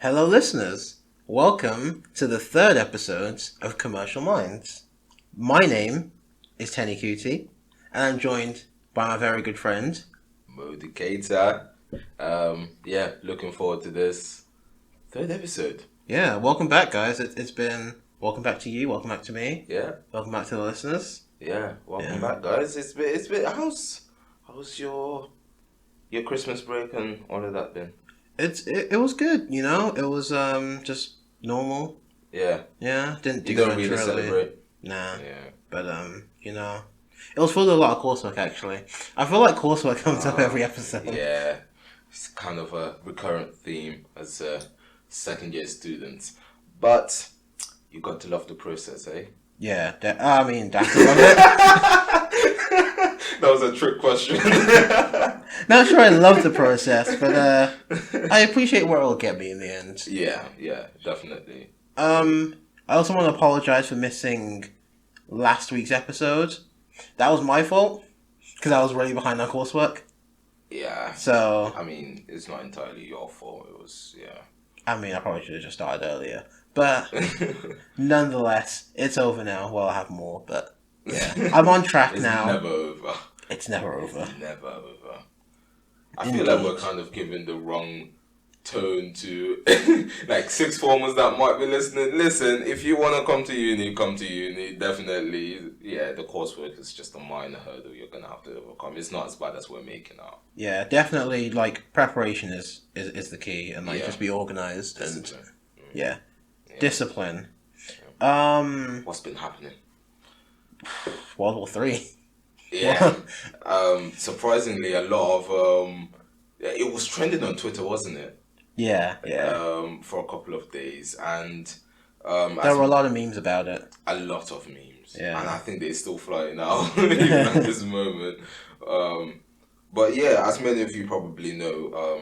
Hello, listeners. Welcome to the third episode of Commercial Minds. My name is Teny and Kuti, and I'm joined by my very good friend, Modou Keita. Looking forward to this third episode. Yeah, welcome back, guys. It's been welcome back to you, welcome back to me. Yeah, welcome back to the listeners. Welcome back, guys. It's been. How's your Christmas break and all of that been? It was good, you know. It was just normal. Yeah. Didn't do you don't much really celebrate. Nah. Yeah. But you know, it was full of a lot of coursework. Actually, I feel like coursework comes up every episode. Yeah, it's kind of a recurrent theme as second year students, but you got to love the process, eh? Yeah, I mean, that's a love it. That was a trick question. Not sure I love the process, but I appreciate where it'll get me in the end. Yeah, definitely. I also want to apologize for missing last week's episode. That was my fault, because I was really behind on coursework. Yeah. So... I mean, it's not entirely your fault, it was, yeah. I mean, I probably should have just started earlier. But, nonetheless, it's over now. Well, I have more, but... Yeah, I'm on track now. It's never over. It's never over. It's never over. I feel like we're kind of giving the wrong tone to like sixth formers that might be listening. Listen, if you want to come to uni, come to uni. Definitely, yeah, the coursework is just a minor hurdle you're going to have to overcome. It's not as bad as we're making out. Yeah, definitely, like, preparation is the key, and, like, just be organised, and, discipline. What's been happening? World War 3. Yeah. Surprisingly, a lot of it was trending on Twitter, wasn't it? Yeah. For a couple of days, and there were a lot of memes about it. A lot of memes. Yeah. And I think they're still flying out even at this moment. But yeah, as many of you probably know,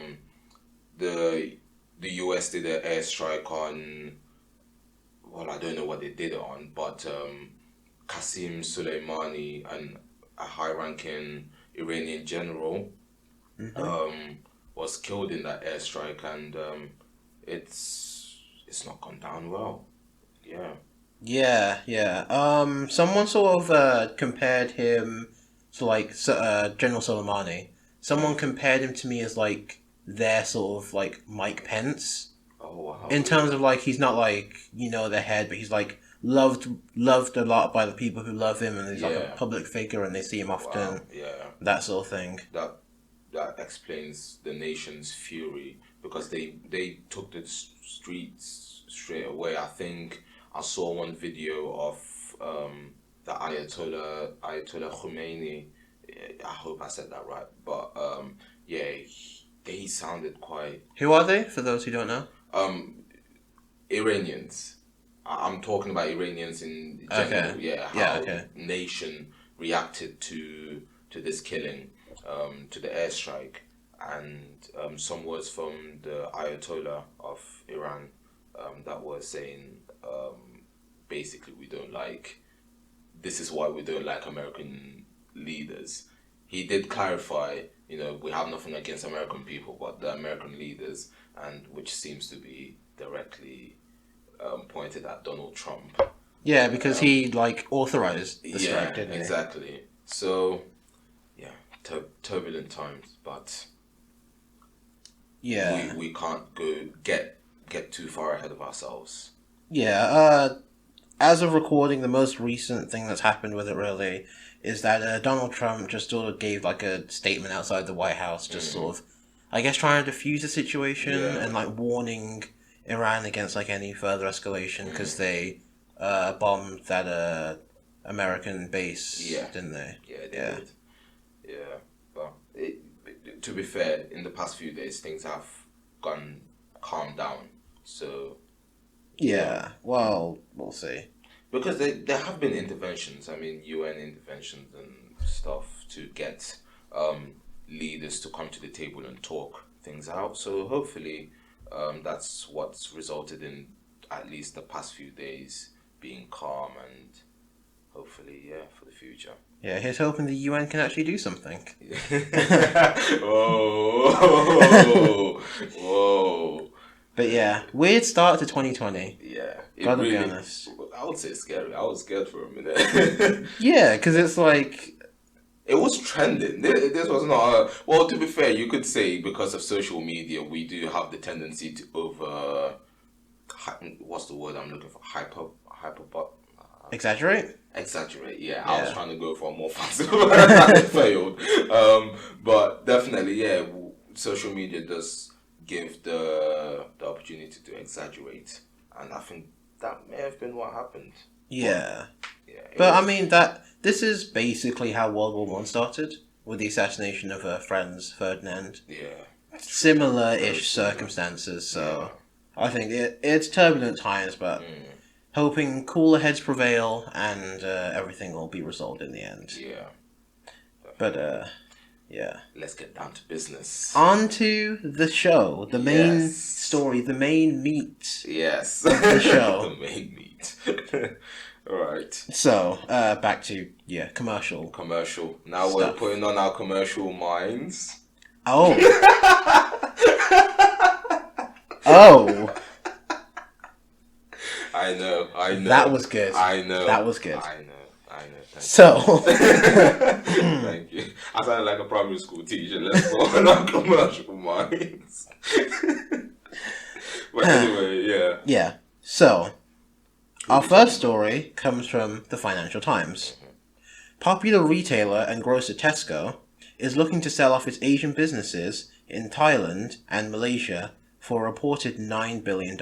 the US did an airstrike on. Well, I don't know what they did it on, but Qasem Soleimani, a high-ranking Iranian general, was killed in that airstrike, and it's not gone down well. Yeah. Someone sort of compared him to like General Soleimani. Someone compared him to me as like their sort of like Mike Pence. Oh wow. In terms of like he's not like the head, but he's like loved a lot by the people who love him, and he's like a public figure, and they see him often. Wow. Yeah. That sort of thing. That explains the nation's fury, because they took the streets straight away. I think I saw one video of the Ayatollah Khomeini. I hope I said that right, but they sounded quite. Who are they? For those who don't know. Iranians. I'm talking about Iranians in general. Okay. Yeah. How nation reacted to this killing, to the airstrike, and some words from the Ayatollah of Iran that was saying basically this is why we don't like American leaders. He did clarify, we have nothing against American people, but the American leaders, and which seems to be directly pointed at Donald Trump. Yeah, because he authorized the strike, didn't he? Exactly. So, turbulent times, but we can't get too far ahead of ourselves. Yeah. As of recording, the most recent thing that's happened with it really is that Donald Trump just sort of gave like a statement outside the White House, just sort of, I guess, trying to defuse the situation and like warning Iran against like any further escalation, because they bombed that American base, didn't they? Yeah, they did. Yeah, but to be fair, in the past few days things have calmed down. So well, we'll see. Because there have been interventions. I mean, UN interventions and stuff to get leaders to come to the table and talk things out. So hopefully, that's what's resulted in at least the past few days being calm, and hopefully, for the future. Yeah, here's hoping the UN can actually do something. Whoa. But yeah, weird start to 2020. Yeah. Gotta be honest. I would say scary. I was scared for a minute. Yeah, because it's like... It was trending. This was not well, to be fair, you could say because of social media, we do have the tendency to what's the word I'm looking for? Exaggerate? Exaggerate, yeah. Yeah. I was trying to go for a more fancy word and it failed. But definitely, yeah, social media does give the opportunity to exaggerate. And I think that may have been what happened. Yeah. But I mean, this is basically how World War One started, with the assassination of Franz Ferdinand. Yeah. Similar-ish circumstances, so I think it's turbulent times, but hoping cooler heads prevail and everything will be resolved in the end. Yeah. But, yeah. Let's get down to business. On to the show, the main story, the main meat. Yes. Of the show. The main meat. Right. So, back to, commercial. Commercial. Now stuff. We're putting on our commercial minds. Oh. Oh. I know. That was good. I know. That was good. I know. Thank you. I sounded like a primary school teacher. Let's go on our commercial minds. But anyway, yeah. Yeah. So, our first story comes from the Financial Times. Popular retailer and grocer Tesco is looking to sell off its Asian businesses in Thailand and Malaysia for a reported $9 billion.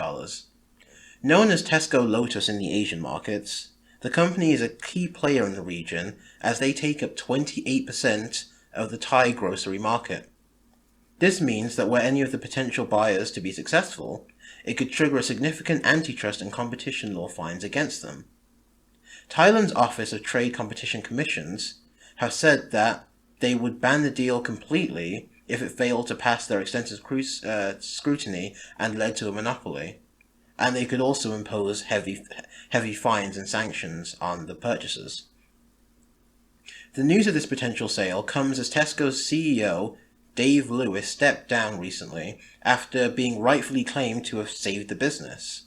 Known as Tesco Lotus in the Asian markets, the company is a key player in the region as they take up 28% of the Thai grocery market. This means that were any of the potential buyers to be successful, it could trigger a significant antitrust and competition law fines against them. Thailand's Office of Trade Competition Commissions have said that they would ban the deal completely if it failed to pass their extensive scrutiny and led to a monopoly. And they could also impose heavy fines and sanctions on the purchasers. The news of this potential sale comes as Tesco's CEO, Dave Lewis, stepped down recently after being rightfully claimed to have saved the business.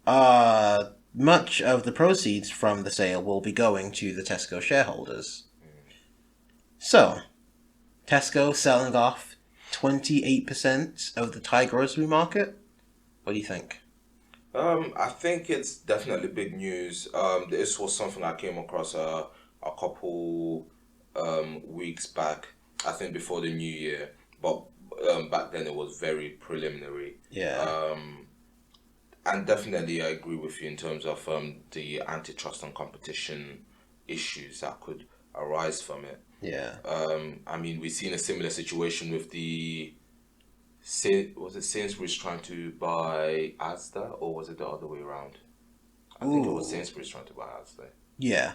Much of the proceeds from the sale will be going to the Tesco shareholders. So, Tesco selling off 28% of the Thai grocery market? What do you think? I think it's definitely big news. This was something I came across a couple weeks back, I think before the new year, but back then it was very preliminary. Yeah. And definitely I agree with you in terms of the antitrust and competition issues that could arise from it. Yeah. I mean, we've seen a similar situation with was it Sainsbury's trying to buy Asda, or was it the other way around? I think it was Sainsbury's trying to buy Asda. Yeah.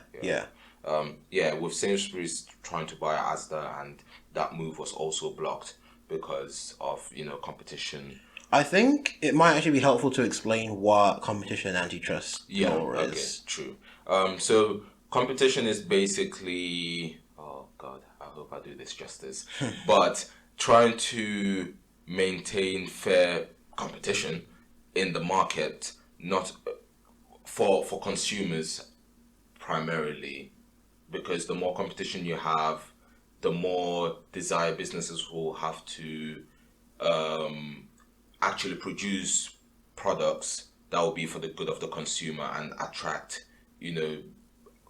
With Sainsbury's trying to buy Asda, and that move was also blocked because of, I competition. think it might actually be helpful to explain what competition and antitrust law is. Okay, true. So competition is basically, oh God, I hope I do this justice, but trying to maintain fair competition in the market, not for consumers primarily, because the more competition you have, the more desired businesses will have to actually produce products that will be for the good of the consumer and attract,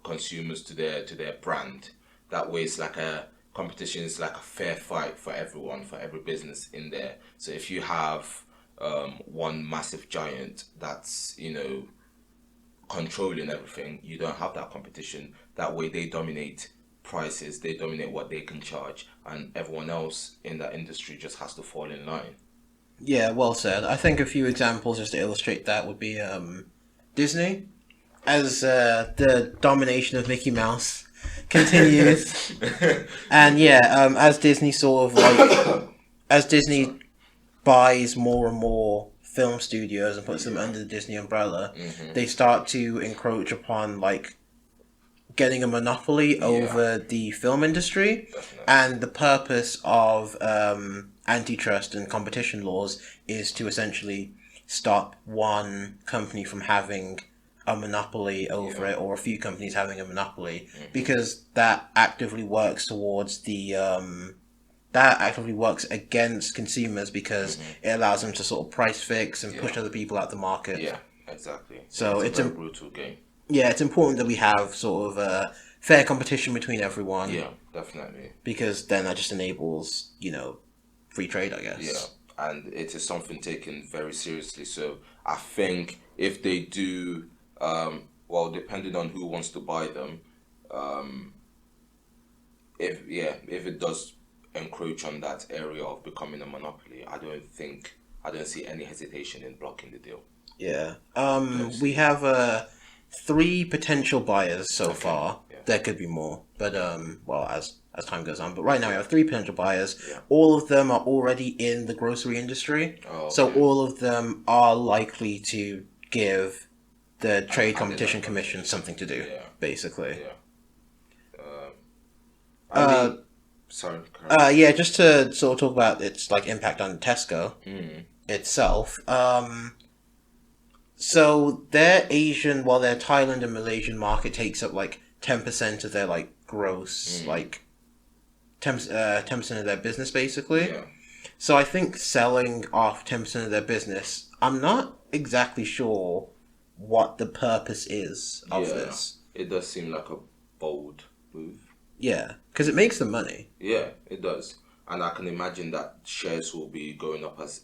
consumers to their brand. That way, it's like competition is like a fair fight for everyone, for every business in there. So if you have one massive giant that's controlling everything, you don't have that competition. That way they dominate prices, they dominate what they can charge, and everyone else in that industry just has to fall in line. Yeah, well said. I think a few examples just to illustrate that would be Disney, as the domination of Mickey Mouse continues. And as Disney as Disney buys more and more film studios and puts them under the Disney umbrella, they start to encroach upon getting a monopoly over the film industry. Definitely. And the purpose of antitrust and competition laws is to essentially stop one company from having a monopoly over it, or a few companies having a monopoly, because that actively works towards the that actively works against consumers, because it allows them to sort of price fix and push other people out the market. Yeah, exactly. So it's a very brutal game. Yeah, it's important that we have sort of fair competition between everyone. Yeah, definitely. Because then that just enables, free trade, I guess. Yeah, and it is something taken very seriously. So I think if they do, depending on who wants to buy them, if it does encroach on that area of becoming a monopoly, I don't see any hesitation in blocking the deal. Yeah. We have 3 potential buyers so far. Yeah. There could be more, but as time goes on. But right now we have 3 potential buyers. Yeah. All of them are already in the grocery industry, so all of them are likely to give the Trade Competition Commission something to do, basically. Yeah. Sorry. Just to sort of talk about its impact on Tesco itself. So their Thailand and Malaysian market takes up 10% of their gross 10% of their business, basically. Yeah. So I think selling off 10% of their business, I'm not exactly sure what the purpose is of this. It does seem like a bold move. Yeah, because it makes them money. Yeah, it does. And I can imagine that shares will be going up as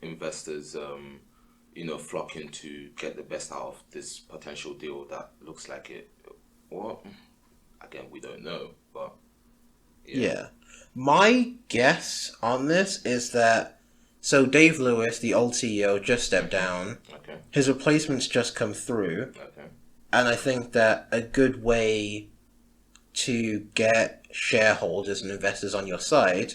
investors, flocking to get the best out of this potential deal that looks like it. Well, again, we don't know, but yeah. My guess on this is that Dave Lewis, the old CEO, just stepped down. Okay. His replacement's just come through. Okay. And I think that a good way to get shareholders and investors on your side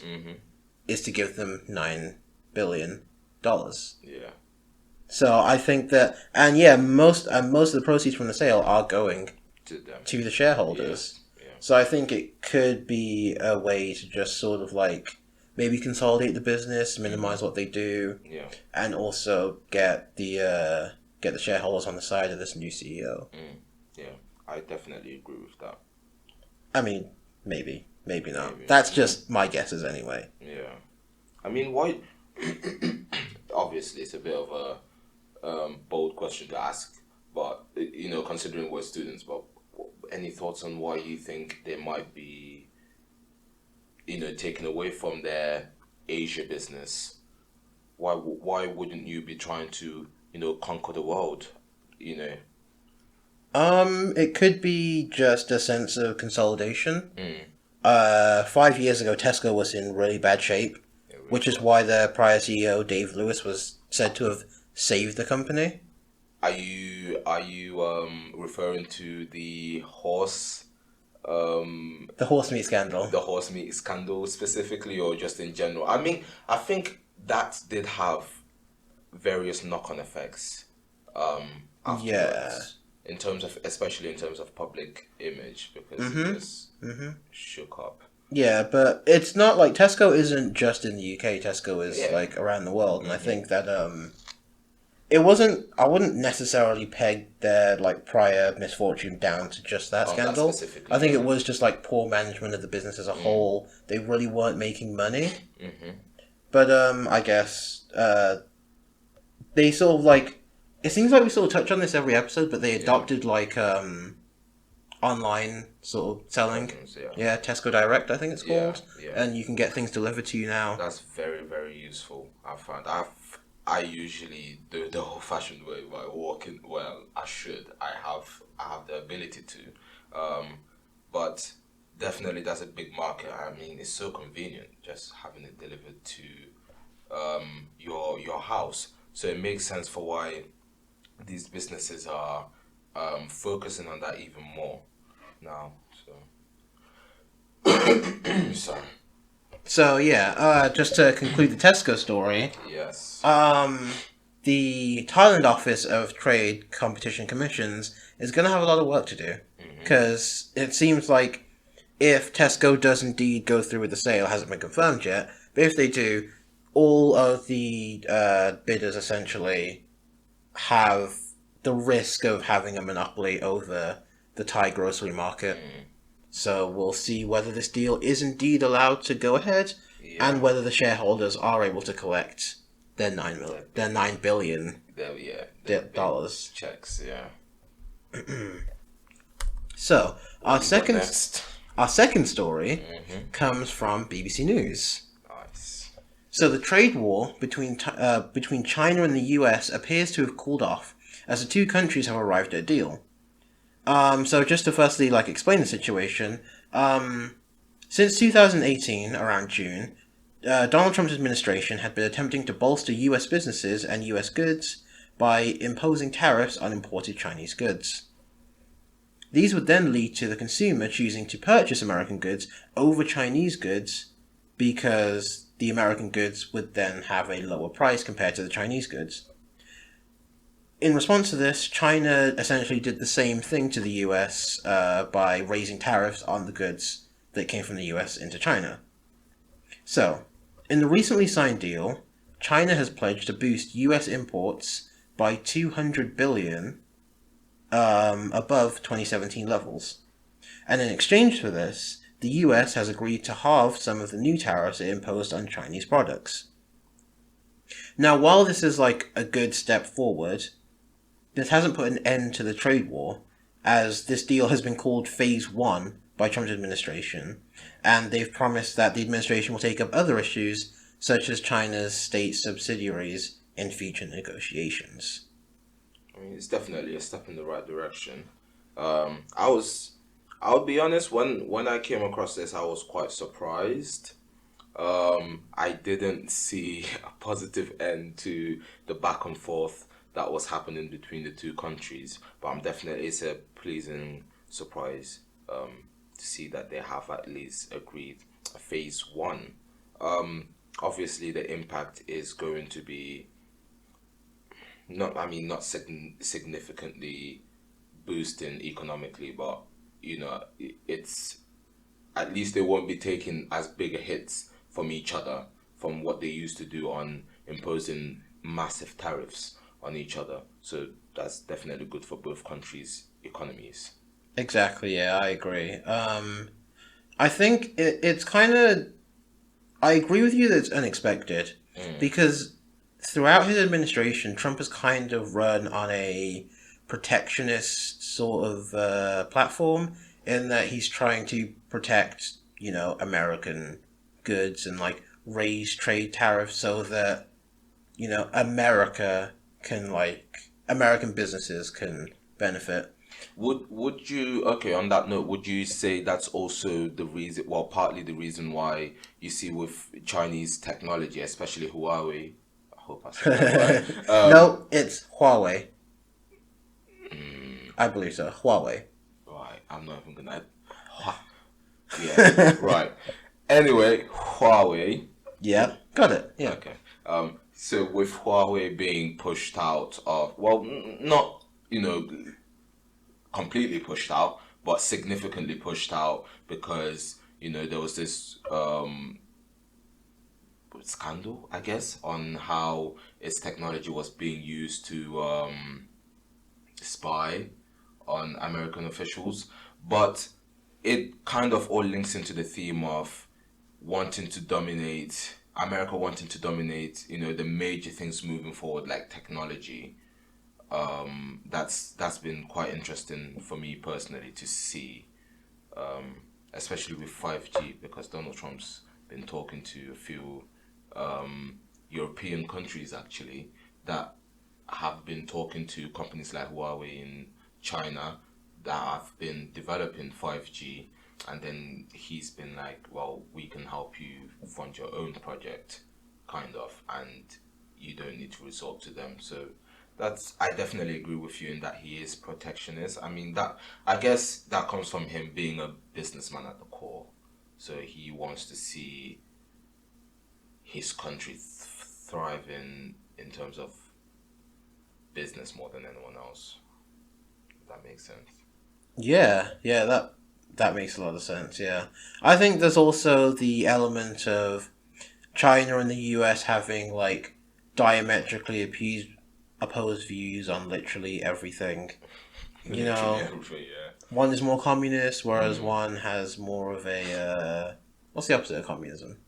is to give them $9 billion. Yeah. So I think that, most of the proceeds from the sale are going to them, to the shareholders. Yeah. So I think it could be a way to just sort of maybe consolidate the business, minimize what they do, and also get the shareholders on the side of this new CEO. Yeah, I definitely agree with that. I mean, maybe not. That's just my guesses anyway. Yeah, I mean, why? Obviously, it's a bit of a bold question to ask, but considering we're students, but any thoughts on why you think they might be, taken away from their Asia business? Why wouldn't you be trying to, conquer the world? It could be just a sense of consolidation. 5 years ago, Tesco was in really bad shape, which is why the prior CEO, Dave Lewis, was said to have saved the company. Are you referring to the horse? The horse meat scandal. The horse meat scandal specifically, or just in general? I mean, I think that did have various knock-on effects. Afterwards, especially in terms of public image, because it just shook up. Yeah, but it's not like Tesco isn't just in the UK. Tesco is around the world, and I think that it wasn't. I wouldn't necessarily peg their prior misfortune down to just that scandal. I think it was just poor management of the business as a whole. They really weren't making money. But I guess they sort of it seems like we sort of touch on this every episode, but they adopted online sort of selling. Tesco Direct, I think it's called. And you can get things delivered to you now. That's very, very useful. I found. I usually do the old-fashioned way by walking. Well, I should. I have the ability to, but definitely that's a big market. I mean, it's so convenient just having it delivered to your house. So it makes sense for why these businesses are focusing on that even more now. So sorry. So just to conclude the Tesco story. Yes. the Thailand Office of Trade Competition Commissions is going to have a lot of work to do. Because it seems like if Tesco does indeed go through with the sale, it hasn't been confirmed yet, but if they do, all of the bidders essentially have the risk of having a monopoly over the Thai grocery market. So we'll see whether this deal is indeed allowed to go ahead, and whether the shareholders are able to collect their $9 billion dollars checks. Yeah. So our second story comes from BBC News. Nice. So the trade war between China and the US appears to have cooled off, as the two countries have arrived at a deal. So just to firstly explain the situation, since 2018, around June, Donald Trump's administration had been attempting to bolster US businesses and US goods by imposing tariffs on imported Chinese goods. These would then lead to the consumer choosing to purchase American goods over Chinese goods because the American goods would then have a lower price compared to the Chinese goods. In response to this, China essentially did the same thing to the US by raising tariffs on the goods that came from the US into China. So, in the recently signed deal, China has pledged to boost US imports by $200 billion above 2017 levels. And in exchange for this, the US has agreed to halve some of the new tariffs it imposed on Chinese products. Now, while this is a good step forward, this hasn't put an end to the trade war, as this deal has been called Phase 1 by Trump's administration, and they've promised that the administration will take up other issues, such as China's state subsidiaries, in future negotiations. I mean, it's definitely a step in the right direction. I'll be honest, when I came across this, I was quite surprised. I didn't see a positive end to the back and forth that was happening between the two countries, but it's a pleasing surprise to see that they have at least agreed Phase 1. Obviously the impact is going to be not significantly boosting economically, but it's at least they won't be taking as big a hits from each other from what they used to do on imposing massive tariffs on each other. So that's definitely good for both countries' economies. Exactly, yeah, I agree. I think it's kind of... I agree with you that it's unexpected, because throughout his administration, Trump has kind of run on a protectionist sort of platform, in that he's trying to protect, American goods and raise trade tariffs so that, American businesses can benefit. Would you, okay, on that note, would you say that's also the reason, partly the reason why you see with Chinese technology, especially Huawei, I hope I said that right. No, it's Huawei. I believe so, Huawei. Right, I'm not even gonna... Yeah, right. Anyway, Huawei. Yeah, got it, yeah. Okay. So with Huawei being pushed out of, not, completely pushed out, but significantly pushed out because, there was this scandal, I guess, on how its technology was being used to spy on American officials. But it kind of all links into the theme of America wanting to dominate, the major things moving forward, like technology. That's been quite interesting for me personally to see, especially with 5G, because Donald Trump's been talking to a few European countries actually that have been talking to companies like Huawei in China that have been developing 5G, and then he's been like, well, we can help you fund your own project, kind of, and you don't need to resort to them. So I definitely agree with you in that he is protectionist. I guess that comes from him being a businessman at the core. So he wants to see his country thriving in terms of business more than anyone else. If that makes sense. Yeah, that makes a lot of sense, yeah. I think there's also the element of China and the US having, like, diametrically opposed views on literally everything. You know, Everything, yeah. one is more communist, whereas one has more of a, what's the opposite of communism?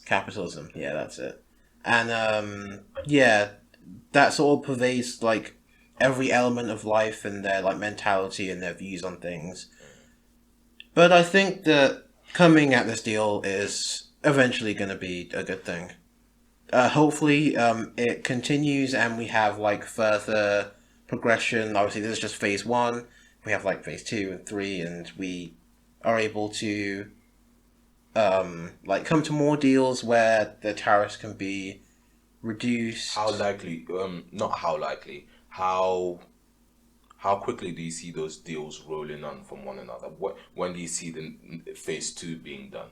Capitalism, yeah, that's it. And, yeah, that sort of pervades, like, every element of life and their, like, mentality and their views on things. But I think that coming at this deal is eventually going to be a good thing. Hopefully, it continues and we have, like, further progression. Obviously, this is just phase 1. We have, like, phase 2 and 3, and we are able to, like, come to more deals where the tariffs can be reduced. How likely, not how likely, how quickly do you see those deals rolling on from one another? When do you see the phase 2 being done?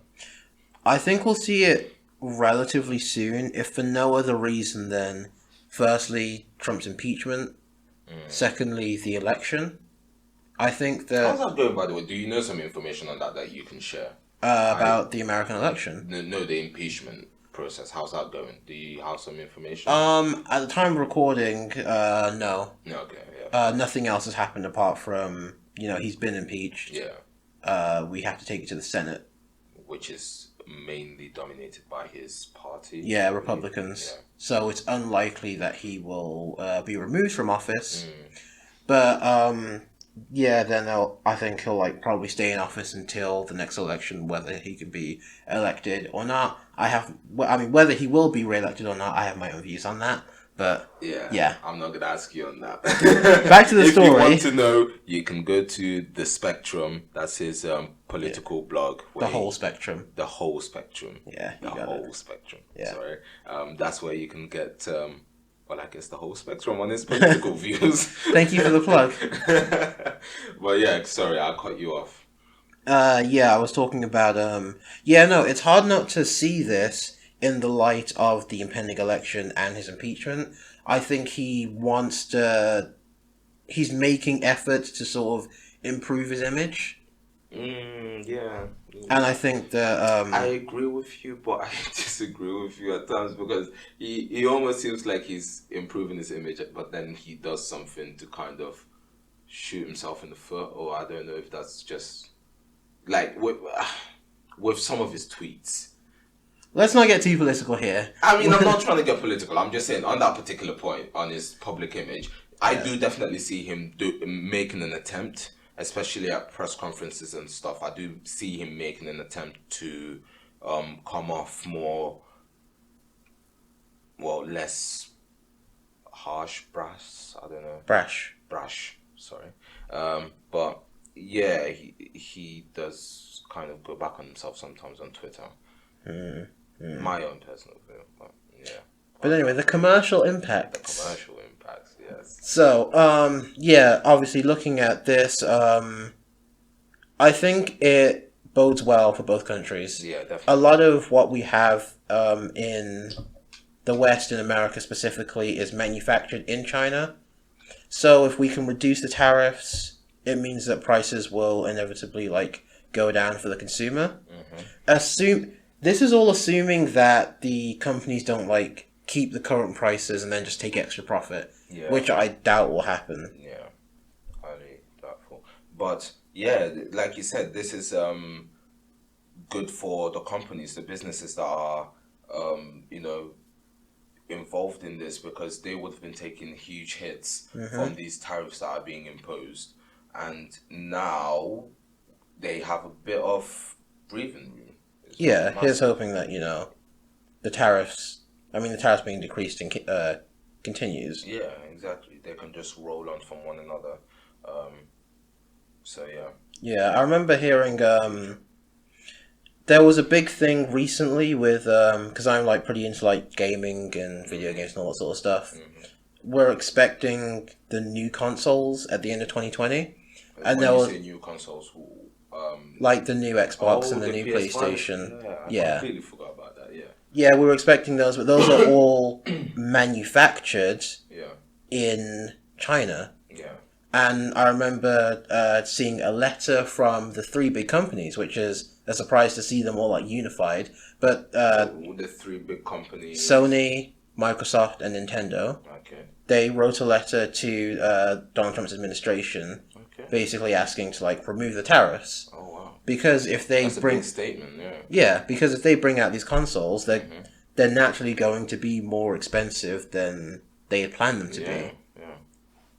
I think we'll see it relatively soon, if for no other reason than, firstly, Trump's impeachment, secondly, the election. I think that... How's that going, by the way? Do you know some information on that you can share? About the American election? No, the impeachment process. How's that going? Do you have some information? At the time of recording, no. Okay, yeah. Nothing else has happened apart from, he's been impeached. Yeah. We have to take it to the Senate. Which is mainly dominated by his party. Yeah, Republicans. Yeah. So it's unlikely that he will be removed from office. But, then I think he'll, like, probably stay in office until the next election, whether he can be elected or not. Whether he will be re-elected or not, I have my own views on that. But, yeah. I'm not going to ask you on that. Back to the story. If you want to know, you can go to The Spectrum. That's his political blog. The Whole Spectrum. The Whole Spectrum. Yeah, The Whole Spectrum. Yeah. Sorry. That's where you can get, I guess the whole spectrum on his political views. Thank you for the plug. But yeah, sorry, I cut you off. I was talking about, it's hard not to see this in the light of the impending election and his impeachment. I think he's making efforts to sort of improve his image. Yeah. And I think that... I agree with you, but I disagree with you at times, because he almost seems like he's improving his image, but then he does something to kind of shoot himself in the foot, or I don't know if that's just... Like, with some of his tweets. Let's not get too political here. I mean, I'm not trying to get political. I'm just saying, on that particular point, on his public image, I do definitely see him making an attempt, especially at press conferences and stuff. I do see him making an attempt to come off more, less harsh, brash. I don't know. Brash. Sorry. But yeah, he does kind of go back on himself sometimes on Twitter. My own personal view, but yeah. But anyway, the commercial impacts. The commercial impacts, yes. So, obviously looking at this, I think it bodes well for both countries. Yeah, definitely. A lot of what we have in the West, in America specifically, is manufactured in China. So if we can reduce the tariffs, it means that prices will inevitably, go down for the consumer. This is all assuming that the companies don't, keep the current prices and then just take extra profit, which I doubt will happen. Yeah, highly doubtful. But, yeah, like you said, this is good for the companies, the businesses that are, involved in this, because they would have been taking huge hits from these tariffs that are being imposed. And now they have a bit of breathing room. Yeah, here's hoping that, the tariffs being decreased and continues. Yeah, exactly. They can just roll on from one another. Yeah, I remember hearing, there was a big thing recently with, because I'm, pretty into, gaming and video games and all that sort of stuff. We're expecting the new consoles at the end of 2020. And when you say new consoles, the new Xbox and the new PS5. PlayStation. I completely forgot about that, Yeah, we were expecting those, but those are all manufactured in China. Yeah. And I remember seeing a letter from the three big companies, which is a surprise to see them all like unified. But the three big companies, Sony, Microsoft, and Nintendo, okay, they wrote a letter to Donald Trump's administration, okay, basically asking to like remove the tariffs. Oh wow. Because if they That's a big statement, yeah. Yeah, because if they bring out these consoles, they're naturally going to be more expensive than they had planned them to be. Yeah.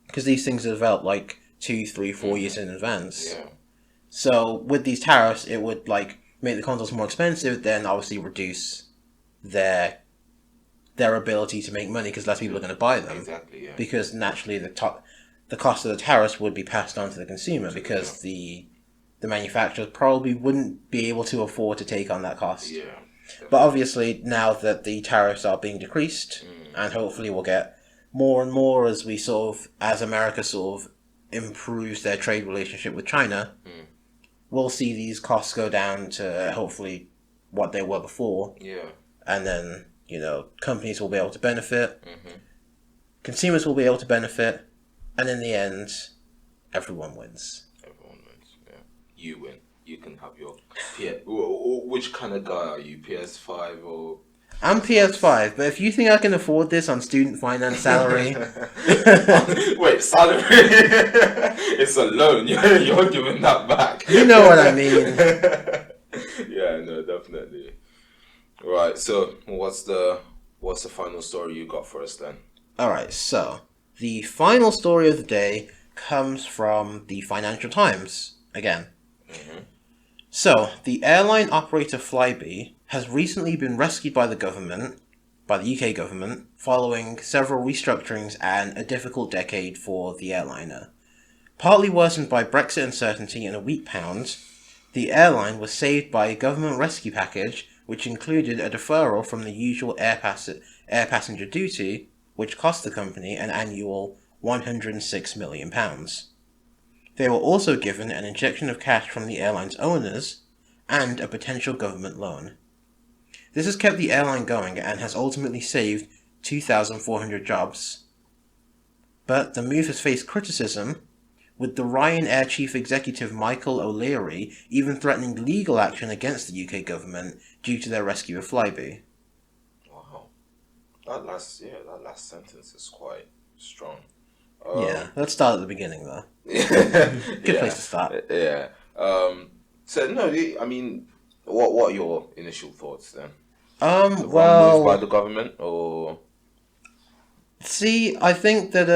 Because these things are developed like 2, 3, 4 years in advance. Yeah. So with these tariffs, it would like make the consoles more expensive, then obviously reduce their ability to make money because less people are going to buy them. Exactly. Yeah. Because naturally the cost of the tariffs would be passed on to the consumer because the manufacturers probably wouldn't be able to afford to take on that cost. Yeah. But obviously now that the tariffs are being decreased, and hopefully we'll get more and more as America sort of improves their trade relationship with China, we'll see these costs go down to hopefully what they were before. Yeah. And then, companies will be able to benefit, consumers will be able to benefit, and in the end, everyone wins. Everyone wins, yeah. You win. You can have your which kind of guy are you? PS5 or... I'm PS5, but if you think I can afford this on student finance salary... Wait, salary? It's a loan. You're giving that back. You know what I mean. Yeah, no, definitely. Right, so what's the final story you got for us then? Alright, so the final story of the day comes from the Financial Times, again. So, the airline operator Flybe has recently been rescued by the UK government, following several restructurings and a difficult decade for the airliner. Partly worsened by Brexit uncertainty and a weak pound, the airline was saved by a government rescue package which included a deferral from the usual air passenger duty, which cost the company an annual £106 million. They were also given an injection of cash from the airline's owners and a potential government loan. This has kept the airline going and has ultimately saved 2,400 jobs. But the move has faced criticism, with the Ryanair chief executive Michael O'Leary even threatening legal action against the UK government due to their rescue of Flybe. Wow. That last sentence is quite strong. Yeah, let's start at the beginning though. Good place to start. Yeah. So no, I mean, what are your initial thoughts then? Moved by the government or? See, I think that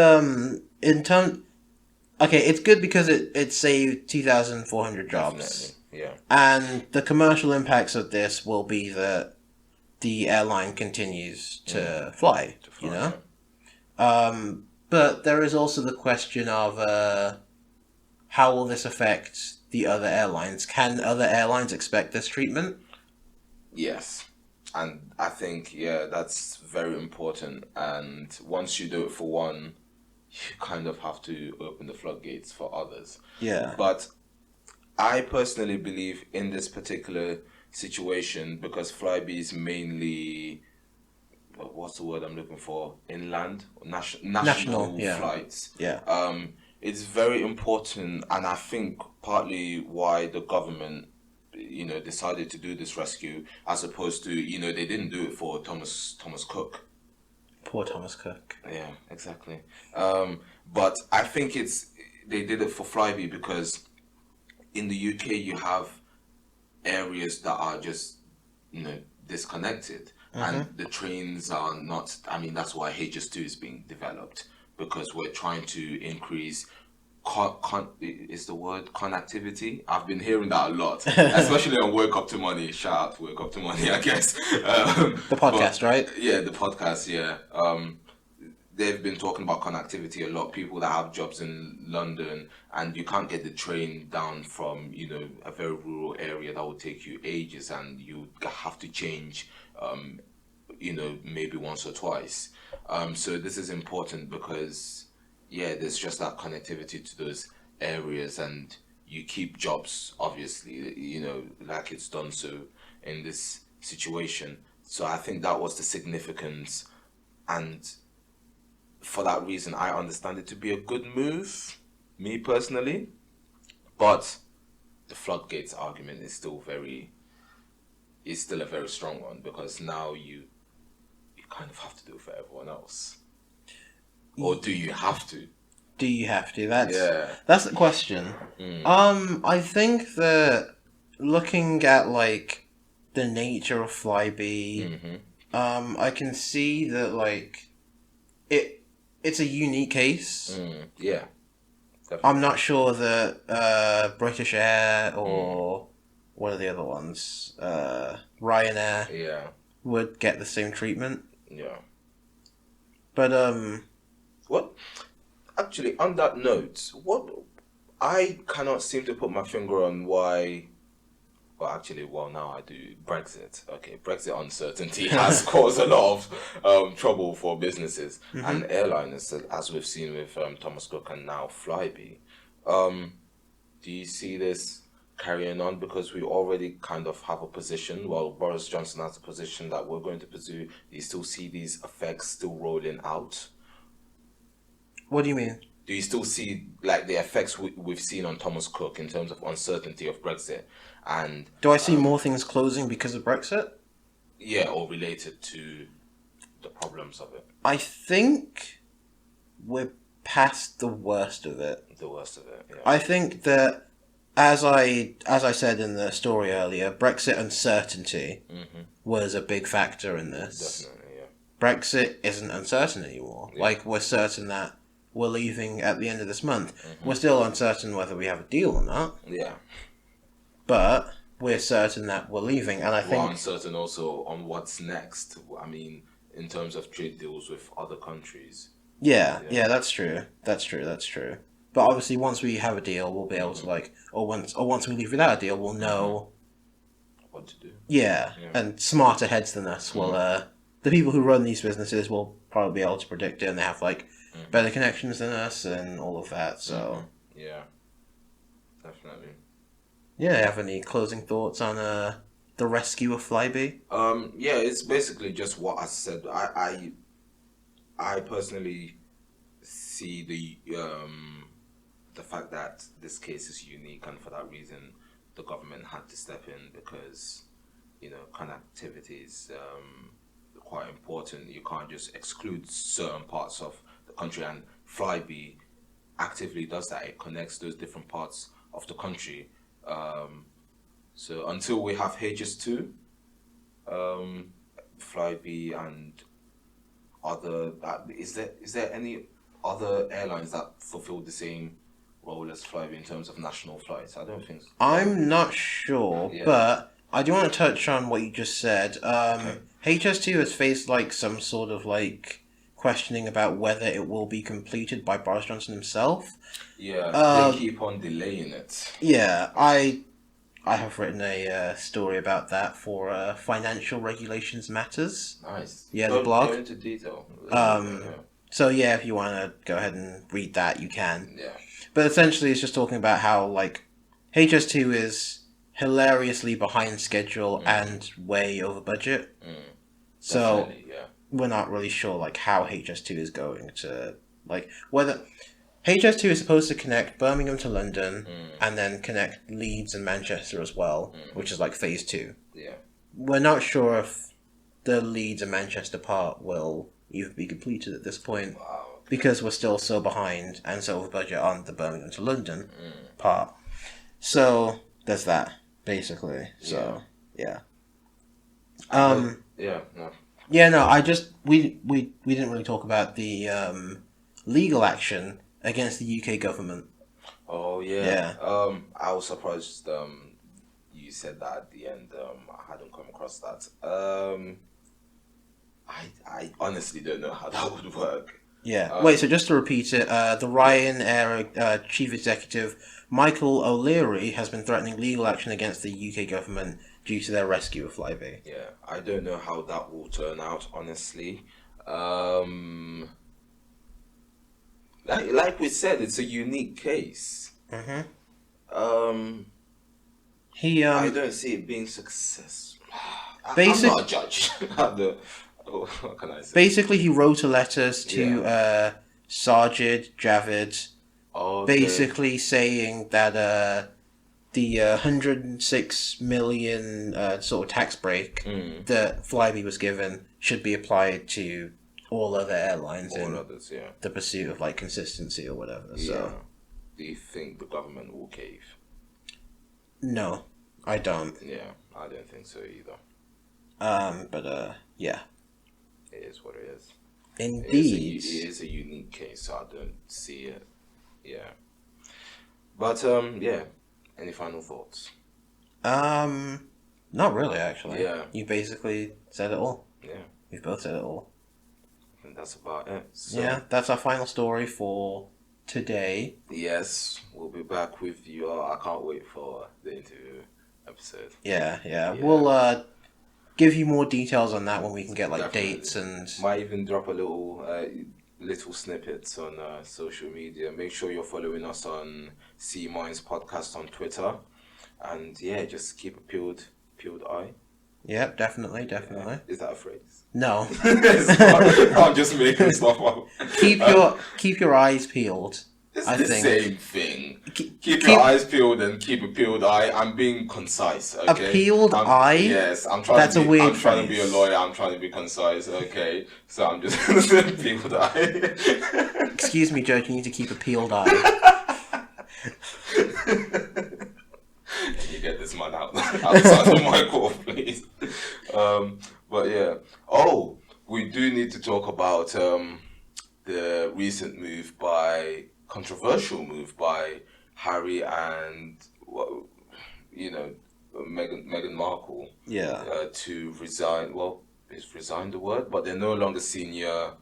it's good because it saved 2,400 jobs. Definitely. Yeah. And the commercial impacts of this will be that the airline continues to fly, But there is also the question of how will this affect the other airlines? Can other airlines expect this treatment? Yes. And I think, that's very important. And once you do it for one, you kind of have to open the floodgates for others. Yeah. But I personally believe in this particular situation, because Flybe is mainly... what's the word I'm looking for? Inland, national flights. Yeah. It's very important, and I think partly why the government, decided to do this rescue, as opposed to, they didn't do it for Thomas Cook. Poor Thomas Cook. Yeah, exactly. But I think they did it for Flybe because in the UK you have areas that are just, disconnected. And the trains are not... I mean, that's why HS2 is being developed, because we're trying to increase... is the word connectivity? I've been hearing that a lot, especially on Wake Up to Money. Shout out to Wake Up to Money, I guess. The podcast, right? Yeah, the podcast, yeah. They've been talking about connectivity a lot. People that have jobs in London, and you can't get the train down from, a very rural area. That will take you ages, and you have to change... maybe once or twice. So this is important because, there's just that connectivity to those areas, and you keep jobs, obviously, like it's done so in this situation. So I think that was the significance, and for that reason, I understand it to be a good move, me personally. But the floodgates argument is still a very strong one, because now you kind of have to do it for everyone else. Or do you have to? Do you have to? That's the question. I think that looking at like the nature of Flybe, I can see that like it's a unique case. Yeah. Definitely. I'm not sure that British Air or what are the other ones? Ryanair would get the same treatment. Yeah. But what? Actually, on that note, what I cannot seem to put my finger on why. Well, now I do. Brexit. Okay, Brexit uncertainty has caused a lot of trouble for businesses and airliners, as we've seen with Thomas Cook and now Flybe. Do you see this carrying on? Because we already kind of have a position. Well, Boris Johnson has a position that we're going to pursue. Do you still see these effects still rolling out? What do you mean? Do you still see like the effects we've seen on Thomas Cook in terms of uncertainty of Brexit? And do I see more things closing because of Brexit? Yeah, or related to the problems of it. I think we're past the worst of it. Yeah. I think that, as I said in the story earlier, Brexit uncertainty was a big factor in this. Definitely, yeah. Brexit isn't uncertain anymore. Yeah. Like, we're certain that we're leaving at the end of this month. We're still uncertain whether we have a deal or not. Yeah. But we're certain that we're leaving, and I think... We're uncertain also on what's next. I mean, in terms of trade deals with other countries. Yeah, that's true. That's true. But obviously, once we have a deal, we'll be able to, like... Or once we leave without a deal, we'll know... what to do. Yeah, and smarter heads than us will... the people who run these businesses will probably be able to predict it, and they have, like, better connections than us and all of that, so... Yeah, definitely. Yeah, have any closing thoughts on the rescue of Flybe? Yeah, it's basically just what I said. I personally see the fact that this case is unique, and for that reason, the government had to step in, because connectivity is quite important. You can't just exclude certain parts of the country, and Flybe actively does that. It connects those different parts of the country. So until we have HS2, Flybe and other, is there any other airlines that fulfill the same role as Flybe in terms of national flights? I don't think so. I'm not sure, but I do want to touch on what you just said. HS2 has faced like some sort of like questioning about whether it will be completed by Boris Johnson himself. Yeah, they keep on delaying it. Yeah, I have written a story about that for Financial Regulations Matters. Nice. Yeah, the blog. Go into detail. So yeah, if you want to go ahead and read that, you can. Yeah. But essentially, it's just talking about how like HS2 is hilariously behind schedule and way over budget. So we're not really sure like how HS2 is going to like whether. HS2 is supposed to connect Birmingham to London and then connect Leeds and Manchester as well, which is like phase 2. Yeah. We're not sure if the Leeds and Manchester part will even be completed at this point because we're still so behind and so over budget on the Birmingham to London part. So there's that basically. So yeah. We didn't really talk about the legal action against the UK government. Oh yeah. I was surprised you said that at the end. I hadn't come across that. I honestly don't know how that would work. Yeah. Wait, so just to repeat it, the Ryanair chief executive Michael O'Leary has been threatening legal action against the UK government due to their rescue of Flybe. Yeah, I don't know how that will turn out, honestly. Like we said, it's a unique case. I don't see it being successful. I'm not a judge. what can I say? Basically, he wrote a letter to Sajid Javid, basically saying that the 106 million sort of tax break that Flybe was given should be applied to all other airlines others, the pursuit of like consistency or whatever. So, do you think the government will cave? No, I don't. Yeah, I don't think so either. But yeah, it is what it is. Indeed, it is a unique case, so I don't see it. Yeah, but yeah. Any final thoughts? Not really, actually. Yeah. You basically said it all. Yeah. We've both said it all. And that's about it. So, yeah, that's our final story for today. Yes, we'll be back with you. I can't wait for the interview episode. Yeah. We'll give you more details on that when we can get like Definitely. dates and... Might even drop a little snippets on social media. Make sure you're following us on C Minds Podcast on Twitter. And yeah, just keep a peeled eye. Yep, definitely. Yeah. Is that a phrase? No. I'm just making stuff up. Keep your eyes peeled. It's I the think. same thing. Keep your eyes peeled and keep a peeled eye. I'm being concise, okay? A peeled eye? Yes, I'm trying That's to be, a weird I'm trying to be a phrase. lawyer, I'm trying to be concise, okay? So I'm just gonna say peeled eye. Excuse me, Judge, you need to keep a peeled eye. Can you get this man outside of my court, please? But yeah. Oh, we do need to talk about the recent controversial move by Harry and Meghan Markle. Yeah. To resign. Well, is resign the word? But they're no longer senior.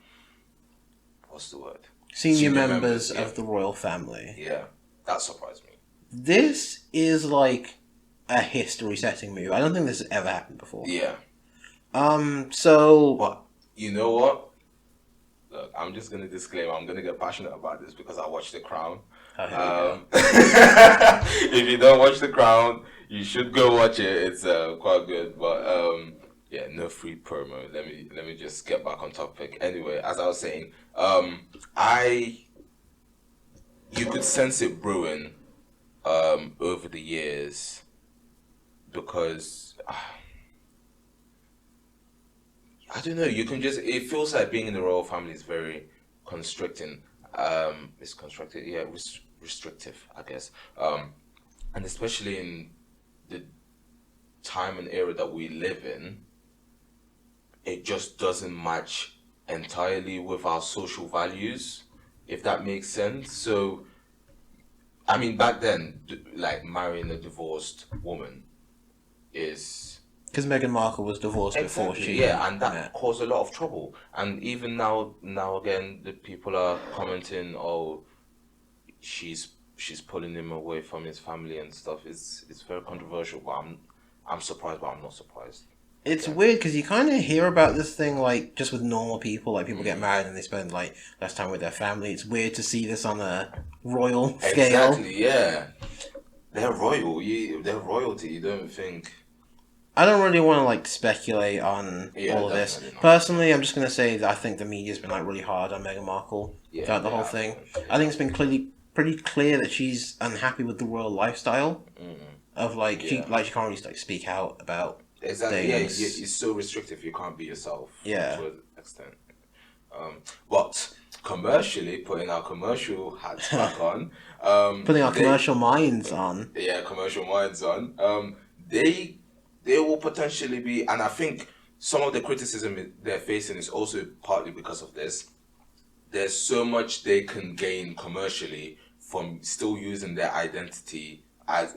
What's the word? Senior members yeah. of the royal family. Yeah, that surprised me. This is like a history-setting move. I don't think this has ever happened before. Yeah. So... But you know what? Look, I'm just going to disclaim, I'm going to get passionate about this because I watched The Crown. If you don't watch The Crown, you should go watch it. It's quite good. But yeah, no free promo. Let me just get back on topic. Anyway, as I was saying, you could sense it brewing over the years because I don't know. You can just. It feels like being in the royal family is very constricting. It's constricted. Yeah, restrictive, I guess. And especially in the time and era that we live in, it just doesn't match entirely with our social values, if that makes sense. So, I mean, back then, like marrying a divorced woman is. Because Meghan Markle was divorced before she... Yeah, and that caused a lot of trouble. And even now again, the people are commenting, oh, she's pulling him away from his family and stuff. It's very controversial, but I'm surprised, but I'm not surprised. It's weird, because you kind of hear about this thing, like, just with normal people. Like, people get married and they spend, like, less time with their family. It's weird to see this on a royal scale. Exactly, yeah. They're royal. They're royalty. You don't think... I don't really want to like speculate on all of this. Not. Personally, I'm just going to say that I think the media's been like really hard on Meghan Markle throughout the whole thing. I think it's been pretty clear that she's unhappy with the royal lifestyle of like she can't really like speak out about exactly. things. Yeah, you're so restrictive. You can't be yourself. Yeah. To an extent. But commercially, putting our commercial hats back on, putting our commercial minds on. Yeah, commercial minds on. They will potentially be, and I think some of the criticism they're facing is also partly because of this. There's so much they can gain commercially from still using their identity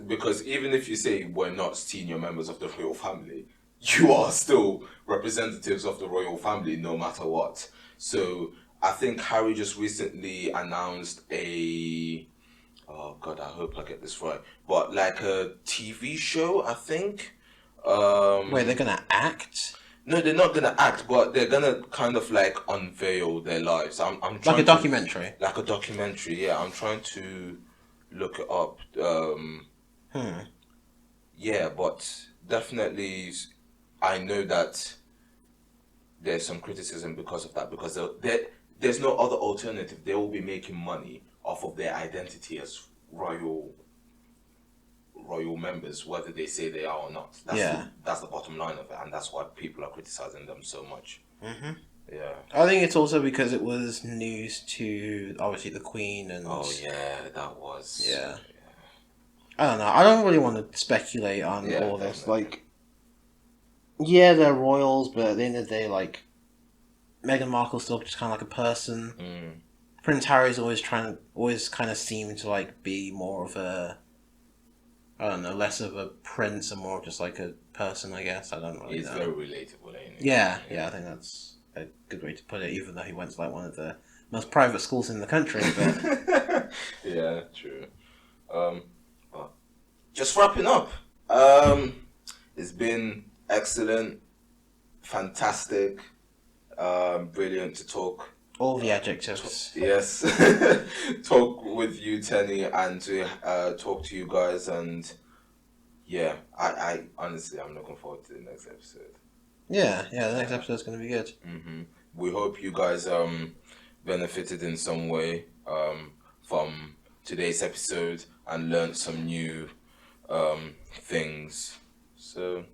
because even if you say we're not senior members of the royal family, you are still representatives of the royal family no matter what. So I think Harry just recently announced oh God, I hope I get this right, but like a TV show, I think. Wait, they're gonna act? No, they're not gonna act, but they're gonna kind of like unveil their lives. I'm trying like a documentary. Like a documentary, yeah. I'm trying to look it up. Yeah, but definitely, I know that there's some criticism because of that, because there's no other alternative. They will be making money off of their identity as royal members, whether they say they are or not. That's the bottom line of it, and that's why people are criticizing them so much. Mm-hmm. Yeah. I think it's also because it was news to, obviously, the Queen and... Oh, yeah, that was... Yeah. I don't know. I don't really want to speculate on all this. Definitely. Like, yeah, they're royals, but at the end of the day, like, Meghan Markle's still just kind of like a person. Mm. Prince Harry's always kind of seemed to, like, be more of a... I don't know, less of a prince and more just like a person, I guess. I don't really know. He's very relatable, ain't he? Yeah, I think that's a good way to put it, even though he went to like one of the most private schools in the country. But yeah, true. But just wrapping up. It's been excellent, fantastic, brilliant to talk. All the adjectives. Yes. Talk with you, Teny, and to talk to you guys. And yeah, I honestly, I'm looking forward to the next episode. Yeah, the next episode's going to be good. Mm-hmm. We hope you guys benefited in some way from today's episode and learned some new things. So,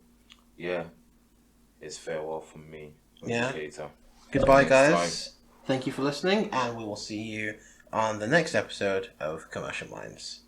yeah, it's farewell from me. Yeah. Keita. Goodbye, guys. Thank you for listening, and we will see you on the next episode of Commercial Minds.